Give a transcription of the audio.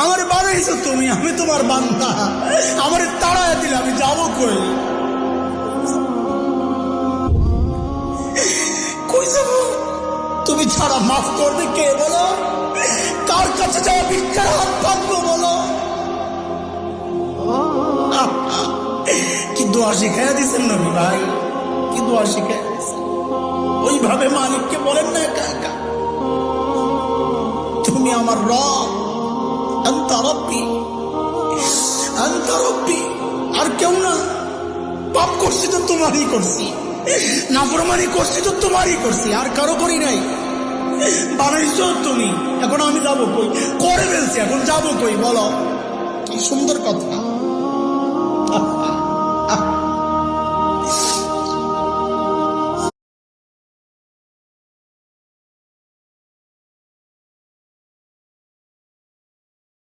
আমার বানাইছো তুমি, আমি তোমার বান্দা। আমার তাড়ায় দিলে আমি যাবো কই? কই যাবো? তুমি ছাড়া মাফ করবে কে বলো? কার কাছে যাওয়া ভিক্ষার হাত পাতবো বলো? কি দোয়া শিখাইয়া দিচ্ছেন নবী ভাই, কি দোয়া শিখাইয়া দিচ্ছেন। ওইভাবে মালিককে বলেন না একা একা, তুমি আমার রব, আনতা রব্বি, আনতা রব্বি, আর কেউ না। পাপ করছি তো তোমারই করছি, নাফরমানি করছি তো তোমারই করছি, আর কারো করি নাই। বানাইছো তুমি, এখন আমি যাবো কই? করে ফেলছি, এখন যাবো কই বলো? কি সুন্দর কথা।